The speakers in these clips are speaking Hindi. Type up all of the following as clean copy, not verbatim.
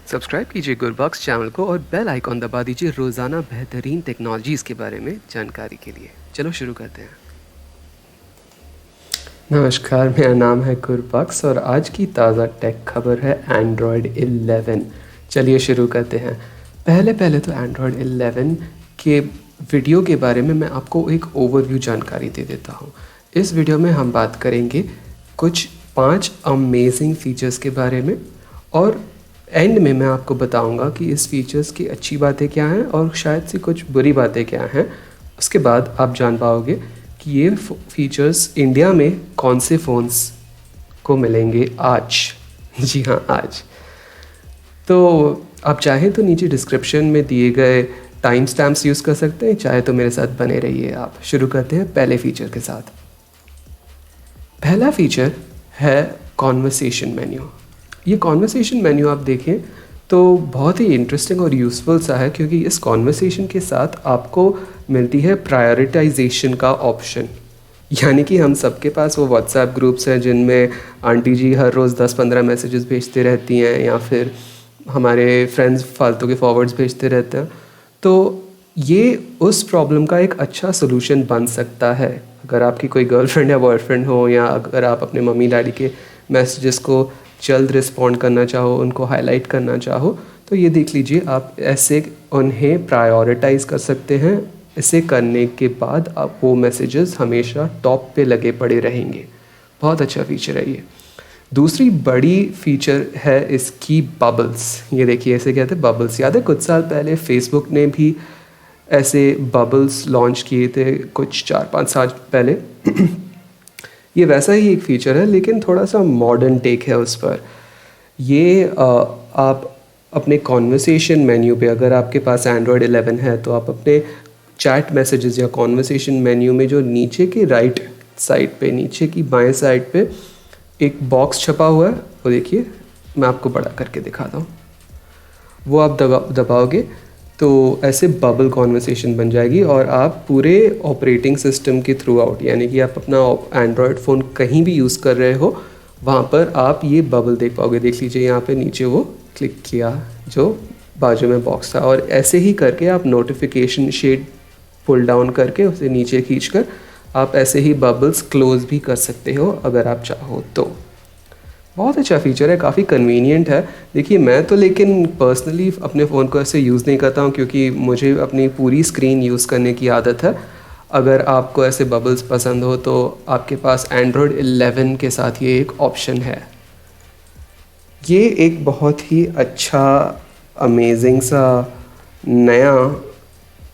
सब्सक्राइब कीजिए गुरबॉक्स चैनल को और बेल आइकॉन दबा दीजिए रोज़ाना बेहतरीन टेक्नोलॉजीज़ के बारे में जानकारी के लिए। चलो शुरू करते हैं। नमस्कार, मेरा नाम है गुरबॉक्स और आज की ताज़ा टेक खबर है एंड्रॉयड 11। चलिए शुरू करते हैं। पहले तो एंड्रॉयड 11 के वीडियो के बारे में मैं आपको एक ओवरव्यू जानकारी दे देता हूँ। इस वीडियो में हम बात करेंगे कुछ 5 अमेजिंग फीचर्स के बारे में और एंड में मैं आपको बताऊंगा कि इस फीचर्स की अच्छी बातें क्या हैं और शायद से कुछ बुरी बातें क्या हैं। उसके बाद आप जान पाओगे कि ये फीचर्स इंडिया में कौन से फ़ोन्स को मिलेंगे आज। जी हाँ, आज। तो आप चाहें तो नीचे डिस्क्रिप्शन में दिए गए टाइम स्टैम्प्स यूज़ कर सकते हैं, चाहे तो मेरे साथ बने रहिए। आप शुरू करते हैं पहले फीचर के साथ। पहला फीचर है कॉन्वर्सेशन मेन्यू। ये कॉन्वर्सेशन मेन्यू आप देखें तो बहुत ही इंटरेस्टिंग और यूज़फुल सा है, क्योंकि इस कॉन्वर्सेशन के साथ आपको मिलती है प्रायोरिटाइजेशन का ऑप्शन। यानी कि हम सबके पास वो व्हाट्सएप ग्रुप्स हैं जिनमें आंटी जी हर रोज़ 10-15 मैसेजेस भेजते रहती हैं, या फिर हमारे फ्रेंड्स फालतू के फॉरवर्ड्स भेजते रहते हैं। तो ये उस प्रॉब्लम का एक अच्छा सोल्यूशन बन सकता है। अगर आपकी कोई गर्लफ्रेंड या बॉयफ्रेंड हो, या अगर आप अपने मम्मी डैडी के मैसेजेस को जल्द रिस्पॉन्ड करना चाहो, उनको हाईलाइट करना चाहो, तो ये देख लीजिए आप ऐसे उन्हें प्रायोरिटाइज़ कर सकते हैं। इसे करने के बाद आप वो मैसेजेस हमेशा टॉप पे लगे पड़े रहेंगे। बहुत अच्छा फीचर है ये। दूसरी बड़ी फीचर है इसकी बबल्स। ये देखिए, ऐसे कहते हैं बबल्स। याद है कुछ साल पहले फेसबुक ने भी ऐसे बबल्स लॉन्च किए थे, कुछ 4-5 साल पहले। ये वैसा ही एक फ़ीचर है, लेकिन थोड़ा सा मॉडर्न टेक है उस पर। ये आप अपने कॉन्वर्सेशन मेन्यू पे, अगर आपके पास एंड्रॉयड 11 है तो आप अपने चैट मैसेजेस या कॉन्वर्सेशन मेन्यू में जो नीचे की राइट साइड पे, नीचे की बाएं साइड पे एक बॉक्स छपा हुआ है, वो देखिए, मैं आपको बड़ा करके दिखाता हूँ। वो आप दबाओगे तो ऐसे बबल कॉन्वर्सेशन बन जाएगी और आप पूरे ऑपरेटिंग सिस्टम के थ्रू आउट, यानी कि आप अपना एंड्रॉयड फ़ोन कहीं भी यूज़ कर रहे हो, वहाँ पर आप ये बबल देख पाओगे। देख लीजिए यहाँ पे नीचे वो क्लिक किया जो बाजू में बॉक्स था, और ऐसे ही करके आप नोटिफिकेशन शेड पुल डाउन करके उसे नीचे खींचकर आप ऐसे ही बबल्स क्लोज भी कर सकते हो अगर आप चाहो तो। बहुत अच्छा फीचर है, काफ़ी कन्वीनियंट है। देखिए, मैं तो लेकिन पर्सनली अपने फ़ोन को ऐसे यूज़ नहीं करता हूँ, क्योंकि मुझे अपनी पूरी स्क्रीन यूज़ करने की आदत है। अगर आपको ऐसे बबल्स पसंद हो तो आपके पास एंड्रॉयड 11 के साथ ये एक ऑप्शन है। ये एक बहुत ही अच्छा अमेजिंग सा नया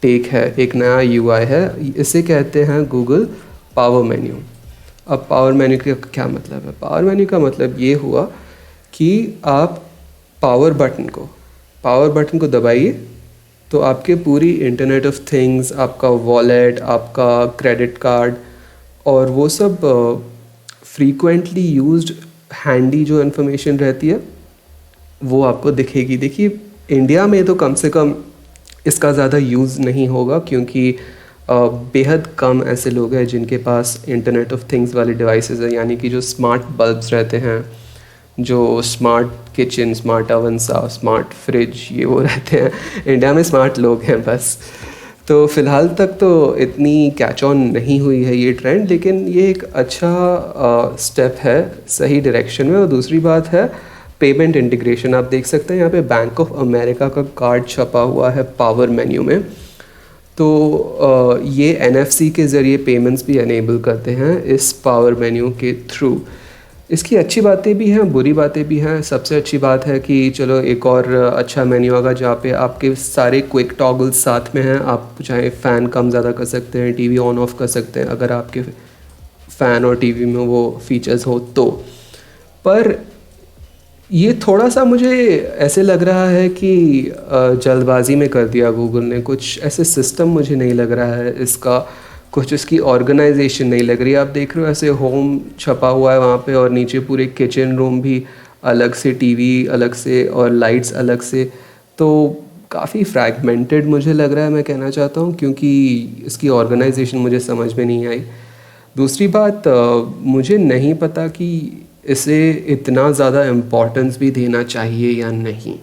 टेक है, एक नया यूआई है। इसे कहते हैं गूगल पावर मेन्यू। अब पावर मेन्यू का क्या मतलब है? पावर मेन्यू का मतलब ये हुआ कि आप पावर बटन को दबाइए तो आपके पूरी इंटरनेट ऑफ थिंग्स, आपका वॉलेट, आपका क्रेडिट कार्ड और वो सब फ्रीक्वेंटली यूज्ड हैंडी जो इन्फॉर्मेशन रहती है वो आपको दिखेगी। देखिए, इंडिया में तो कम से कम इसका ज़्यादा यूज़ नहीं होगा, क्योंकि बेहद कम ऐसे लोग हैं जिनके पास इंटरनेट ऑफ थिंग्स वाले डिवाइसेस हैं, यानी कि जो स्मार्ट बल्ब्स रहते हैं, जो स्मार्ट किचन, स्मार्ट अवन सा, स्मार्ट फ्रिज, ये वो रहते हैं। इंडिया में स्मार्ट लोग हैं बस। तो फ़िलहाल तक तो इतनी कैच ऑन नहीं हुई है ये ट्रेंड, लेकिन ये एक अच्छा स्टेप है सही डायरेक्शन में। और दूसरी बात है पेमेंट इंटीग्रेशन। आप देख सकते हैं यहाँ पे बैंक ऑफ अमेरिका का कार्ड छपा हुआ है पावर मेन्यू में। तो ये NFC के ज़रिए पेमेंट्स भी एनेबल करते हैं इस पावर मेन्यू के थ्रू। इसकी अच्छी बातें भी हैं, बुरी बातें भी हैं। सबसे अच्छी बात है कि चलो एक और अच्छा मेन्यू आगा जहाँ पे आपके सारे क्विक टॉगल्स साथ में हैं। आप चाहे फ़ैन कम ज़्यादा कर सकते हैं, टीवी ऑन ऑफ कर सकते हैं अगर आपके फ़ैन और टीवी में वो फीचर्स हो तो। पर ये थोड़ा सा मुझे ऐसे लग रहा है कि जल्दबाजी में कर दिया गूगल ने। कुछ ऐसे सिस्टम मुझे नहीं लग रहा है इसका, कुछ इसकी ऑर्गेनाइजेशन नहीं लग रही। आप देख रहे हो ऐसे होम छपा हुआ है वहाँ पे, और नीचे पूरे किचन रूम भी अलग से, टीवी अलग से और लाइट्स अलग से। तो काफ़ी फ्रैगमेंटेड मुझे लग रहा है, मैं कहना चाहता हूँ, क्योंकि इसकी ऑर्गेनाइजेशन मुझे समझ में नहीं आई। दूसरी बात, मुझे नहीं पता कि इसे इतना ज़्यादा इम्पोर्टेंस भी देना चाहिए या नहीं।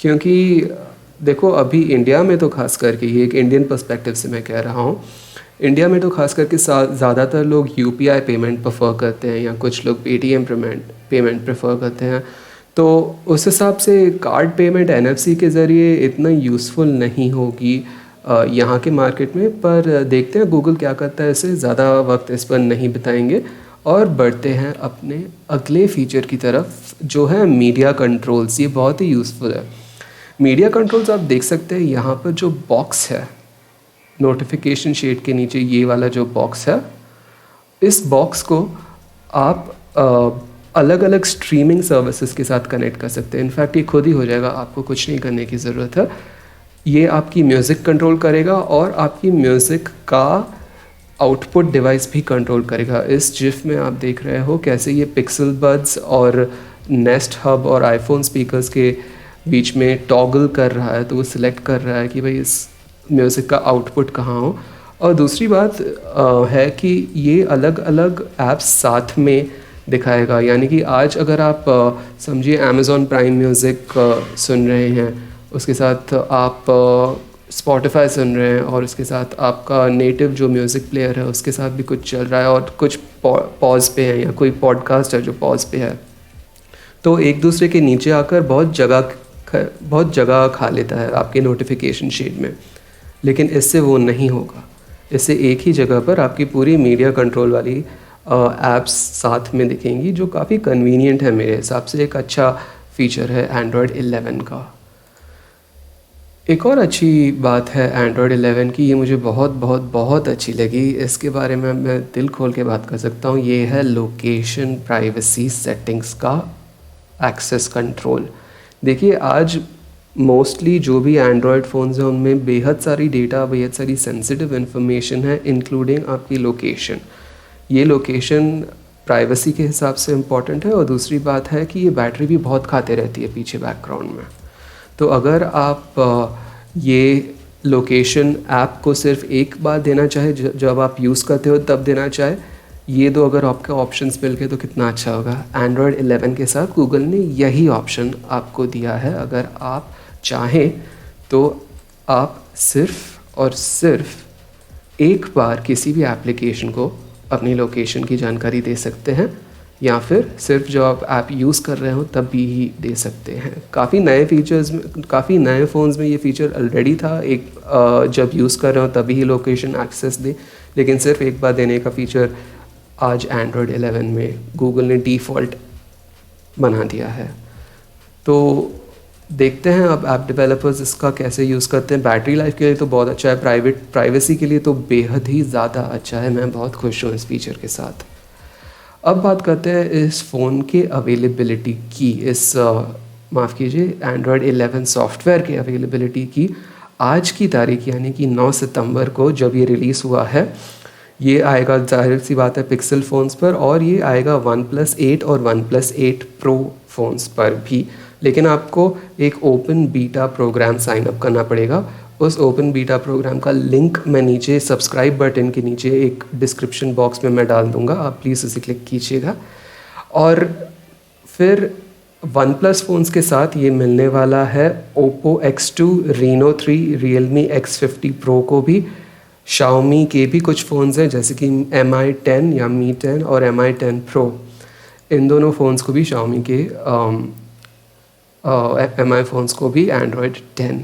क्योंकि देखो अभी इंडिया में तो खास करके, ये एक इंडियन पर्सपेक्टिव से मैं कह रहा हूँ, इंडिया में तो खास करके ज़्यादातर लोग यूपीआई पेमेंट प्रेफर करते हैं या कुछ लोग पेटीएम पेमेंट प्रेफर करते हैं। तो उस हिसाब से कार्ड पेमेंट एनएफसी के ज़रिए इतना यूज़फुल नहीं होगी यहाँ के मार्केट में। पर देखते हैं गूगल क्या करता है, इसे ज़्यादा वक्त इस पर नहीं बिताएंगे और बढ़ते हैं अपने अगले फीचर की तरफ जो है मीडिया कंट्रोल्स। ये बहुत ही यूज़फुल है। मीडिया कंट्रोल्स आप देख सकते हैं यहाँ पर जो बॉक्स है नोटिफिकेशन शेड के नीचे, ये वाला जो बॉक्स है, इस बॉक्स को आप अलग अलग स्ट्रीमिंग सर्विसेज के साथ कनेक्ट कर सकते हैं। इनफैक्ट ये खुद ही हो जाएगा, आपको कुछ नहीं करने की ज़रूरत है। ये आपकी म्यूज़िक कंट्रोल करेगा और आपकी म्यूज़िक का आउटपुट डिवाइस भी कंट्रोल करेगा। इस जिफ में आप देख रहे हो कैसे ये पिक्सल बड्स और नेस्ट हब और आईफोन स्पीकर्स के बीच में टॉगल कर रहा है, तो वो सिलेक्ट कर रहा है कि भाई इस म्यूज़िक का आउटपुट कहाँ हो। और दूसरी बात है कि ये अलग अलग ऐप्स साथ में दिखाएगा। यानी कि आज अगर आप समझिए अमेज़ॉन प्राइम म्यूज़िक सुन रहे हैं, उसके साथ आप स्पॉटिफाई सुन रहे हैं और उसके साथ आपका नेटिव जो म्यूज़िक प्लेयर है उसके साथ भी कुछ चल रहा है और कुछ पॉज पे है या कोई पॉडकास्ट है जो पॉज पे है, तो एक दूसरे के नीचे आकर बहुत जगह खा लेता है आपके नोटिफिकेशन शेड में। लेकिन इससे वो नहीं होगा। इससे एक ही जगह पर आपकी पूरी मीडिया कंट्रोल वाली ऐप्स साथ में दिखेंगी, जो काफ़ी कन्वीनियंट है मेरे हिसाब से। एक अच्छा फीचर है एंड्रॉयड 11 का। एक और अच्छी बात है एंड्रॉयड 11 की, ये मुझे बहुत बहुत बहुत अच्छी लगी, इसके बारे में मैं दिल खोल के बात कर सकता हूँ। ये है लोकेशन प्राइवेसी सेटिंग्स का एक्सेस कंट्रोल। देखिए आज मोस्टली जो भी एंड्रॉयड फ़ोन्स हैं उनमें बेहद सारी डेटा, बेहद सारी सेंसिटिव इन्फॉर्मेशन है, इंक्लूडिंग आपकी लोकेशन। ये लोकेशन प्राइवेसी के हिसाब से इम्पॉर्टेंट है और दूसरी बात है कि ये बैटरी भी बहुत खाते रहती है पीछे बैकग्राउंड में। तो अगर आप ये लोकेशन ऐप को सिर्फ एक बार देना चाहे, जब आप यूज़ करते हो तब देना चाहे, ये दो अगर आपके ऑप्शंस मिल गए तो कितना अच्छा होगा। एंड्रॉयड 11 के साथ गूगल ने यही ऑप्शन आपको दिया है। अगर आप चाहें तो आप सिर्फ और सिर्फ एक बार किसी भी एप्लीकेशन को अपनी लोकेशन की जानकारी दे सकते हैं, या फिर सिर्फ जब आप ऐप यूज़ कर रहे हो तब भी ही दे सकते हैं। काफ़ी नए फीचर्स में, काफ़ी नए फ़ोन्स में ये फ़ीचर ऑलरेडी था, एक जब यूज़ कर रहे हो तभी ही लोकेशन एक्सेस दे, लेकिन सिर्फ एक बार देने का फ़ीचर आज एंड्रॉयड 11 में गूगल ने डिफ़ॉल्ट बना दिया है। तो देखते हैं अब ऐप डेवलपर्स इसका कैसे यूज़ करते हैं। बैटरी लाइफ के लिए तो बहुत अच्छा है, प्राइवेसी के लिए तो बेहद ही ज़्यादा अच्छा है। मैं बहुत खुश हूँ इस फीचर के साथ। अब बात करते हैं इस फ़ोन के अवेलेबिलिटी की, माफ़ कीजिए एंड्रॉयड 11 सॉफ्टवेयर के अवेलेबिलिटी की। आज की तारीख यानी कि 9 सितंबर को जब ये रिलीज़ हुआ है, ये आएगा जाहिर सी बात है पिक्सल फ़ोन्स पर, और ये आएगा OnePlus 8 और OnePlus 8 Pro फ़ोन्स पर भी। लेकिन आपको एक open beta program sign up करना पड़ेगा। उस ओपन बीटा प्रोग्राम का लिंक मैं नीचे सब्सक्राइब बटन के नीचे एक डिस्क्रिप्शन बॉक्स में मैं डाल दूंगा, आप प्लीज़ उसे क्लिक कीजिएगा। और फिर OnePlus फ़ोन्स के साथ ये मिलने वाला है Oppo X2, Reno 3, Realme X50 Pro को भी, Xiaomi के भी कुछ फ़ोन्स हैं जैसे कि Mi 10 या Mi 10 और Mi 10 Pro। इन दोनों फ़ोन्स को भी Xiaomi के Mi फ़ोन्स को भी एंड्रॉयड 10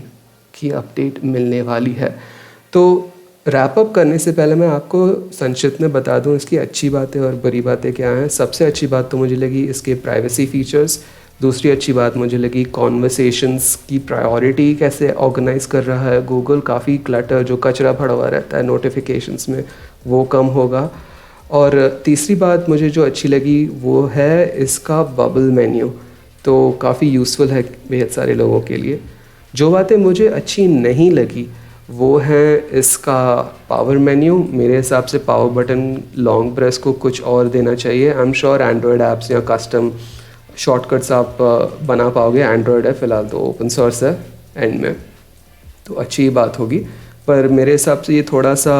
की अपडेट मिलने वाली है। तो रैप अप करने से पहले मैं आपको संक्षिप्त में बता दूं इसकी अच्छी बातें और बुरी बातें क्या हैं। सबसे अच्छी बात तो मुझे लगी इसके प्राइवेसी फीचर्स। दूसरी अच्छी बात मुझे लगी कॉन्वर्सेशंस की प्रायोरिटी कैसे ऑर्गेनाइज कर रहा है गूगल। काफ़ी क्लटर, जो कचरा पड़ा हुआ रहता है नोटिफिकेशंस में, वो कम होगा। और तीसरी बात मुझे जो अच्छी लगी वो है इसका बबल मेन्यू, तो काफ़ी यूज़फुल है बेहद सारे लोगों के लिए। जो बातें मुझे अच्छी नहीं लगी वो है इसका पावर मेन्यू। मेरे हिसाब से पावर बटन लॉन्ग प्रेस को कुछ और देना चाहिए। I am sure Android apps या कस्टम शॉर्टकट्स आप बना पाओगे। एंड्रॉयड है फ़िलहाल तो ओपन सोर्स है एंड में, तो अच्छी ही बात होगी। पर मेरे हिसाब से ये थोड़ा सा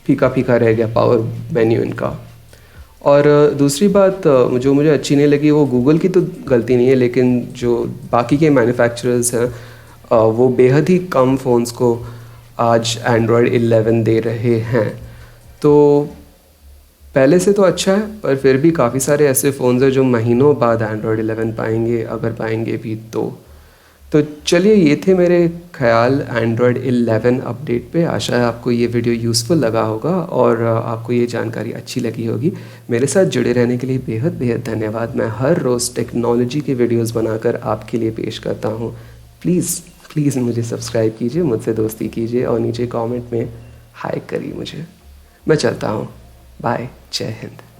फीका फीका रह गया पावर मेन्यू इनका। और दूसरी बात जो मुझे अच्छी नहीं लगी, वो गूगल की तो गलती नहीं है, लेकिन जो बाकी के मैन्युफैक्चरर्स हैं वो बेहद ही कम फ़ोन्स को आज एंड्रॉयड 11 दे रहे हैं। तो पहले से तो अच्छा है, पर फिर भी काफ़ी सारे ऐसे फ़ोन्स हैं जो महीनों बाद एंड्रॉयड 11 पाएंगे, अगर पाएंगे भी तो चलिए, ये थे मेरे ख्याल एंड्रॉयड 11 अपडेट पे। आशा है आपको ये वीडियो यूज़फुल लगा होगा और आपको ये जानकारी अच्छी लगी होगी। मेरे साथ जुड़े रहने के लिए बेहद बेहद धन्यवाद। मैं हर रोज़ टेक्नोलॉजी के वीडियोस बनाकर आपके लिए पेश करता हूँ। प्लीज़ प्लीज़ मुझे सब्सक्राइब कीजिए, मुझसे दोस्ती कीजिए और नीचे कमेंट में हाय करिए मुझे। मैं चलता हूँ। बाय। जय हिंद।